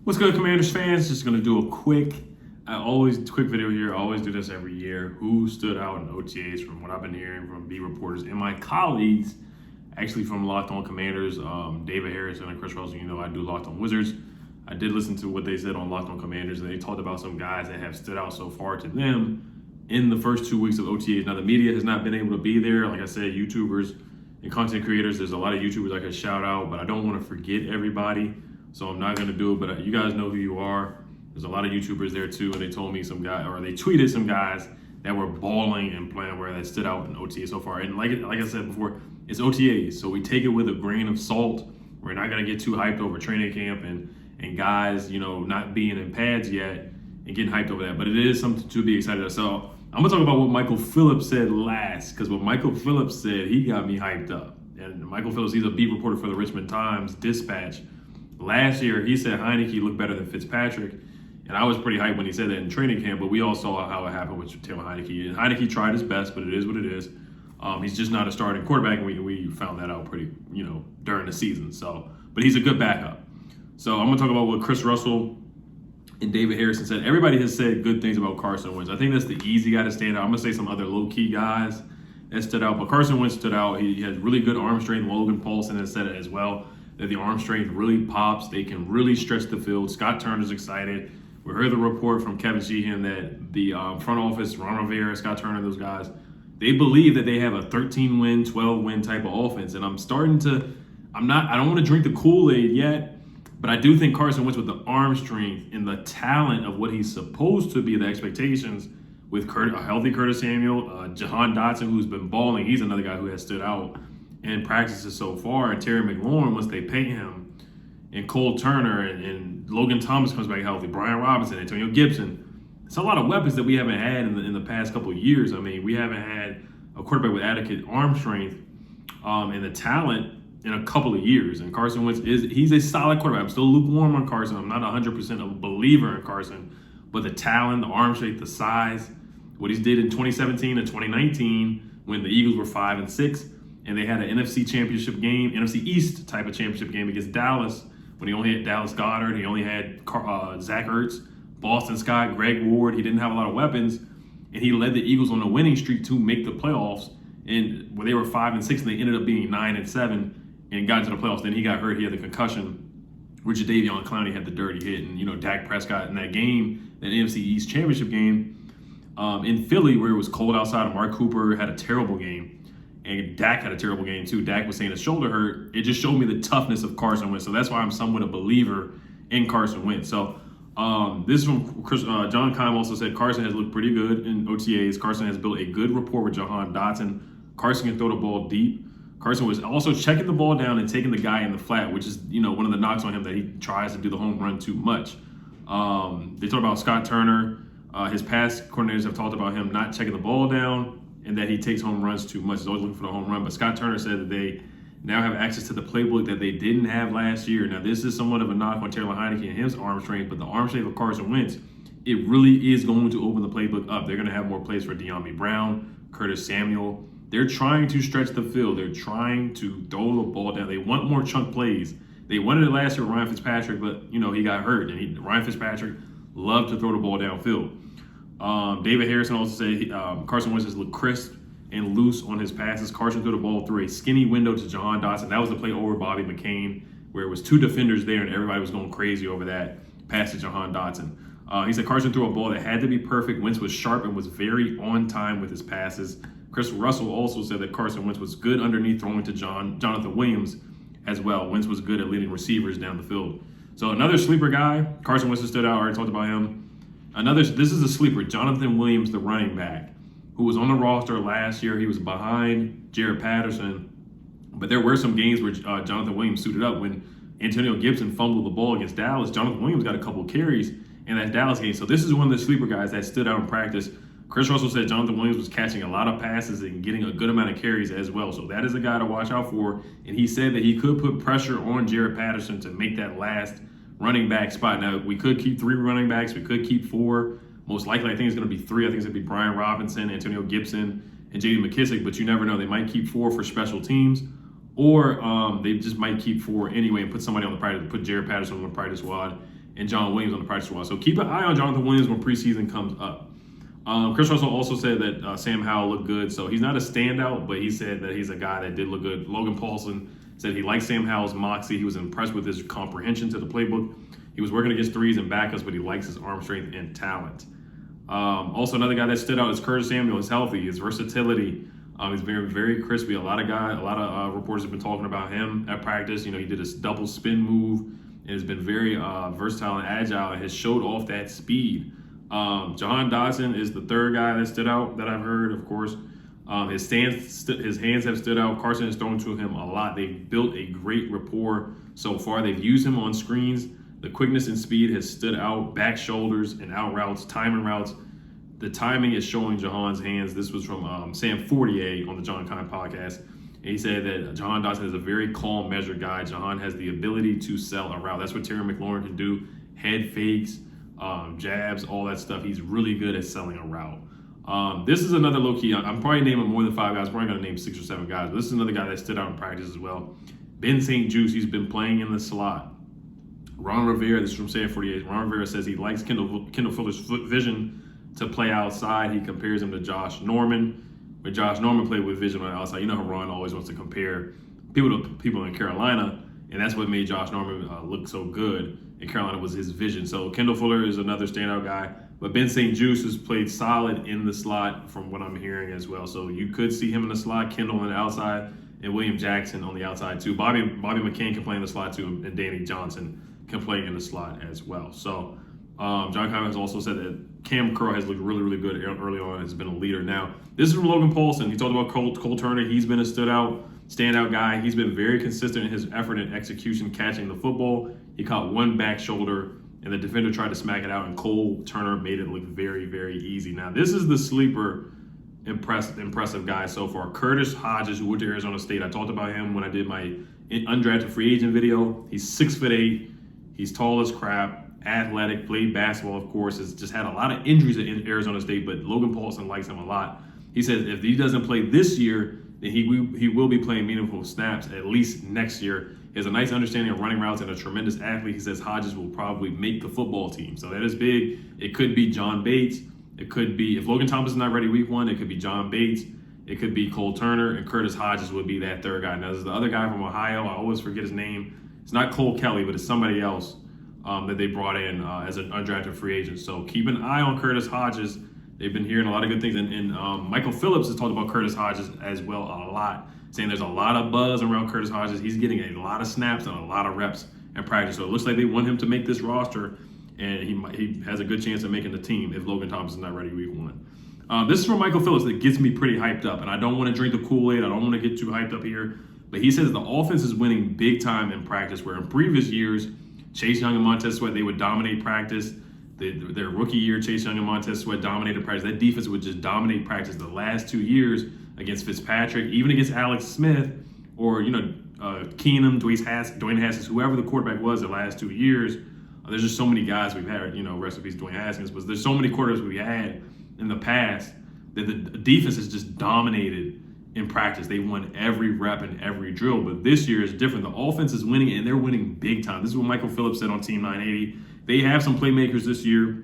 What's good, Commanders fans? Just gonna do a quick video here. I always do this every year. Who stood out in OTAs from what I've been hearing from beat reporters and my colleagues, actually from Locked On Commanders, David Harrison and Chris Russell. You know I do Locked On Wizards. I did listen to what they said on Locked On Commanders, and they talked about some guys that have stood out so far to them in the first 2 weeks of OTAs. Now, the media has not been able to be there. Like I said, YouTubers and content creators, there's a lot of YouTubers I could shout out, but I don't want to forget everybody. So I'm not going to do it, but you guys know who you are. There's a lot of YouTubers there too, and they told me some guy, or they tweeted some guys that were balling and playing where that stood out in OTA so far. And like I said before, it's OTAs, so we take it with a grain of salt. We're not going to get too hyped over training camp and guys, you know, not being in pads yet and getting hyped over that. But it is something to be excited about. So I'm going to talk about what Michael Phillips said last, because what Michael Phillips said, he got me hyped up. And Michael Phillips, he's a beat reporter for the Richmond Times-Dispatch. Last year, he said Heineke looked better than Fitzpatrick, and I was pretty hyped when he said that in training camp, but we all saw how it happened with Taylor Heineke. And Heineke tried his best, but it is what it is. He's just not a starting quarterback, and we found that out pretty, during the season. So, but he's a good backup. So I'm going to talk about what Chris Russell and David Harrison said. Everybody has said good things about Carson Wentz. I think that's the easy guy to stand out. I'm going to say some other low-key guys that stood out, but Carson Wentz stood out. He has really good arm strength. Logan Paulson has said it as well, that the arm strength really pops. They can really stretch the field. Scott Turner's excited. We heard the report from Kevin Sheehan that the front office, Ron Rivera, Scott Turner, those guys, they believe that they have a 13-win, 12-win type of offense. And I don't want to drink the Kool-Aid yet, but I do think Carson Wentz, with the arm strength and the talent of what he's supposed to be, the expectations with a healthy Curtis Samuel, Jahan Dotson, who's been balling, he's another guy who has stood out in practices so far, and Terry McLaurin, once they pay him, and Cole Turner, and Logan Thomas comes back healthy, Brian Robinson, Antonio Gibson. It's a lot of weapons that we haven't had in the past couple of years. I mean, we haven't had a quarterback with adequate arm strength and the talent in a couple of years. And Carson Wentz he's a solid quarterback. I'm still lukewarm on Carson. I'm not 100% a believer in Carson, but the talent, the arm strength, the size, what he did in 2017 and 2019 when the Eagles were 5-6, and they had an NFC championship game, NFC East type of championship game against Dallas, when he only had Dallas Goedert, he only had Zach Ertz, Boston Scott, Greg Ward. He didn't have a lot of weapons, and he led the Eagles on a winning streak to make the playoffs. And when they were 5-6, and they ended up being 9-7 and got into the playoffs. Then he got hurt. He had the concussion. Richard Davion Clowney had the dirty hit, and Dak Prescott in that game, that NFC East championship game in Philly, where it was cold outside. Mark Cooper had a terrible game. And Dak had a terrible game too. Dak was saying his shoulder hurt. It just showed me the toughness of Carson Wentz. So that's why I'm somewhat a believer in Carson Wentz. So this is from Chris. John Keim also said Carson has looked pretty good in OTAs. Carson has built a good rapport with Jahan Dotson. Carson can throw the ball deep. Carson was also checking the ball down and taking the guy in the flat, which is one of the knocks on him, that he tries to do the home run too much. They talk about Scott Turner. His past coordinators have talked about him not checking the ball down, and that he takes home runs too much. He's always looking for the home run. But Scott Turner said that they now have access to the playbook that they didn't have last year. Now, this is somewhat of a knock on Taylor Heineke and his arm strength, but the arm strength of Carson Wentz, it really is going to open the playbook up. They're going to have more plays for De'Ami Brown, Curtis Samuel. They're trying to stretch the field. They're trying to throw the ball down. They want more chunk plays. They wanted it last year with Ryan Fitzpatrick, but, he got hurt. And Ryan Fitzpatrick loved to throw the ball downfield. David Harrison also said Carson Wentz has looked crisp and loose on his passes. Carson threw the ball through a skinny window to Jahan Dotson. That was the play over Bobby McCain, where it was two defenders there and everybody was going crazy over that pass to Jahan Dotson. He said Carson threw a ball that had to be perfect. Wentz was sharp and was very on time with his passes. Chris Russell also said that Carson Wentz was good underneath, throwing to Jonathan Williams as well. Wentz was good at leading receivers down the field. So another sleeper guy, Carson Wentz stood out. I already talked about him. This is a sleeper, Jonathan Williams, the running back, who was on the roster last year. He was behind Jared Patterson, but there were some games where Jonathan Williams suited up. When Antonio Gibson fumbled the ball against Dallas, Jonathan Williams got a couple of carries in that Dallas game. So this is one of the sleeper guys that stood out in practice. Chris Russell said Jonathan Williams was catching a lot of passes and getting a good amount of carries as well. So that is a guy to watch out for. And he said that he could put pressure on Jared Patterson to make that last running back spot. Now, we could keep 3 running backs. We could keep 4. Most likely, I think it's going to be 3. I think it's going to be Brian Robinson, Antonio Gibson, and J.D. McKissick. But you never know. They might keep 4 for special teams, or they just might keep 4 anyway and put somebody on the practice, put Jared Patterson on the practice squad and John Williams on the practice squad. So keep an eye on Jonathan Williams when preseason comes up. Chris Russell also said that Sam Howell looked good. So he's not a standout, but he said that he's a guy that did look good. Logan Paulson said he liked Sam Howell's moxie. He was impressed with his comprehension to the playbook. He was working against threes and backups, but he likes his arm strength and talent. Also, another guy that stood out is Curtis Samuel. He's healthy, his versatility. He's very, very crispy. A lot of reporters have been talking about him at practice. You know, he did a double spin move and has been very versatile and agile and has showed off that speed. Jahan Dotson is the third guy that stood out that I've heard, of course. His hands have stood out. Carson has thrown to him a lot. They've built a great rapport so far. They've used him on screens. The quickness and speed has stood out. Back shoulders and out routes, timing routes. The timing is showing Jahan's hands. This was from Sam Fortier on the John Kine podcast. And he said that Jahan Dotson is a very calm, measured guy. Jahan has the ability to sell a route. That's what Terry McLaurin can do. Head fakes, jabs, all that stuff. He's really good at selling a route. This is another low-key. I'm probably naming more than 5 guys. I'm probably going to name 6 or 7 guys. But this is another guy that stood out in practice as well. Ben St. Juste, he's been playing in the slot. Ron Rivera, this is from Sam 48. Ron Rivera says he likes Kendall Fuller's vision to play outside. He compares him to Josh Norman. When Josh Norman played with vision on the outside, you know how Ron always wants to compare people to people in Carolina, and that's what made Josh Norman look so good in Carolina was his vision. So Kendall Fuller is another standout guy, but Ben St. Juste has played solid in the slot from what I'm hearing as well. So you could see him in the slot, Kendall on the outside, and William Jackson on the outside too. Bobby McCain can play in the slot too, and Danny Johnson can play in the slot as well. So John Kine has also said that Cam Curl has looked really, really good early on. Has been a leader. Now, this is from Logan Paulson. He talked about Cole Turner. He's been a standout guy. He's been very consistent in his effort and execution catching the football. He caught one back shoulder, and the defender tried to smack it out, and Cole Turner made it look very, very easy. Now, this is the sleeper impressive guy so far. Curtis Hodges, who went to Arizona State. I talked about him when I did my undrafted free agent video. He's 6'8". He's tall as crap. Athletic, played basketball, of course, has just had a lot of injuries at Arizona State, but Logan Paulson likes him a lot. He says if he doesn't play this year, then he will be playing meaningful snaps at least next year. He has a nice understanding of running routes and a tremendous athlete. He says Hodges will probably make the football team. So that is big. It could be John Bates. It could be, if Logan Thomas is not ready week 1, it could be John Bates. It could be Cole Turner, and Curtis Hodges would be that third guy. Now, there's the other guy from Ohio. I always forget his name. It's not Cole Kelly, but it's somebody else that they brought in as an undrafted free agent. So keep an eye on Curtis Hodges. They've been hearing a lot of good things. And Michael Phillips has talked about Curtis Hodges as well a lot, saying there's a lot of buzz around Curtis Hodges. He's getting a lot of snaps and a lot of reps in practice. So it looks like they want him to make this roster, and he has a good chance of making the team if Logan Thomas is not ready week 1. This is from Michael Phillips that gets me pretty hyped up. And I don't want to drink the Kool-Aid. I don't want to get too hyped up here. But he says the offense is winning big time in practice, where in previous years, Chase Young and Montez Sweat, they would dominate practice. Their rookie year, Chase Young and Montez Sweat dominated practice. That defense would just dominate practice. The last 2 years against Fitzpatrick, even against Alex Smith, or Keenum, Dwayne Haskins, whoever the quarterback was the last 2 years. There's just so many guys we've had. Rest in peace, Dwayne Haskins. But there's so many quarterbacks we had in the past that the defense has just dominated in practice. They won every rep and every drill, but this year is different. The offense is winning, and they're winning big time. This is what Michael Phillips said on Team 980. They have some playmakers this year,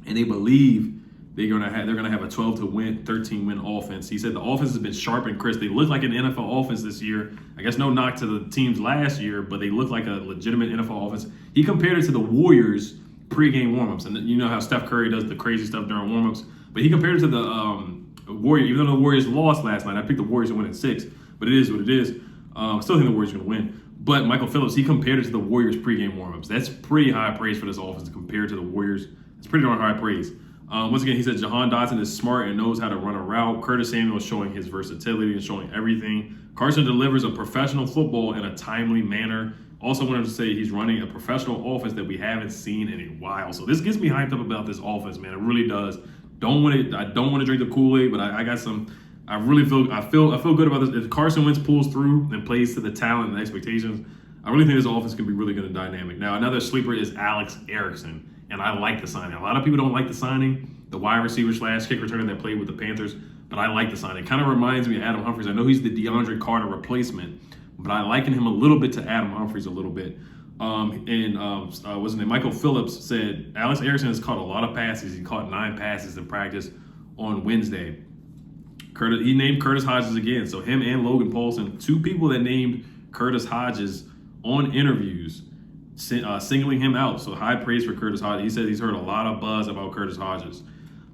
and they believe they're gonna have a 13 win offense. He said the offense has been sharp and crisp. They look like an NFL offense this year. I guess no knock to the teams last year, but they look like a legitimate NFL offense. He compared it to the Warriors pregame warmups, and you know how Steph Curry does the crazy stuff during warmups, but he compared it to the Warriors. Even though the Warriors lost last night, I picked the Warriors to win at 6, but it is what it is. I still think the Warriors are going to win. But Michael Phillips, he compared it to the Warriors pregame warmups. That's pretty high praise for this offense compared to the Warriors. It's pretty darn high praise. Once again, he said Jahan Dotson is smart and knows how to run a route. Curtis Samuel is showing his versatility and showing everything. Carson delivers a professional football in a timely manner. Also wanted to say he's running a professional offense that we haven't seen in a while. So this gets me hyped up about this offense, man. It really does. I don't want to drink the Kool-Aid, but I got some. I feel good about this. If Carson Wentz pulls through and plays to the talent and the expectations, I really think this offense can be really good and dynamic. Now, another sleeper is Alex Erickson, and I like the signing. A lot of people don't like the signing, the wide receiver / kick returner that played with the Panthers, but I like the signing. It kind of reminds me of Adam Humphries. I know he's the DeAndre Carter replacement, but I liken him a little bit to Adam Humphries a little bit. What's his name? Michael Phillips said Alex Erickson has caught a lot of passes. He caught 9 passes in practice on Wednesday. He named Curtis Hodges again. So him and Logan Paulson, 2 people that named Curtis Hodges on interviews, singling him out. So high praise for Curtis Hodges. He said he's heard a lot of buzz about Curtis Hodges,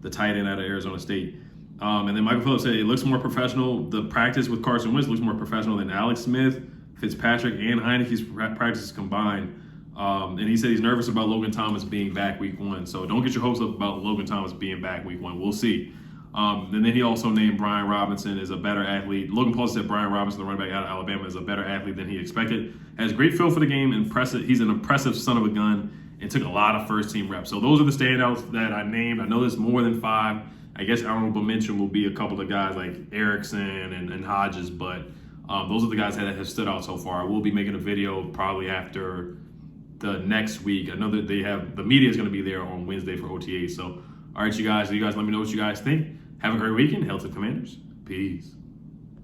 the tight end out of Arizona State. And then Michael Phillips said it looks more professional. The practice with Carson Wentz looks more professional than Alex Smith, Fitzpatrick, and Heineke's practices combined. And he said he's nervous about Logan Thomas being back week 1. So don't get your hopes up about Logan Thomas being back week 1. We'll see. And then he also named Brian Robinson as a better athlete. Logan Paul said Brian Robinson, the running back out of Alabama, is a better athlete than he expected. Has great feel for the game. Impressive. He's an impressive son of a gun and took a lot of first-team reps. So those are the standouts that I named. I know there's more than 5. I guess honorable mention will be a couple of guys like Erickson and Hodges, but those are the guys that have stood out so far. I will be making a video probably after the next week. I know that the media is going to be there on Wednesday for OTAs. So, all right, you guys let me know what you guys think. Have a great weekend. Hail to the Commanders. Peace.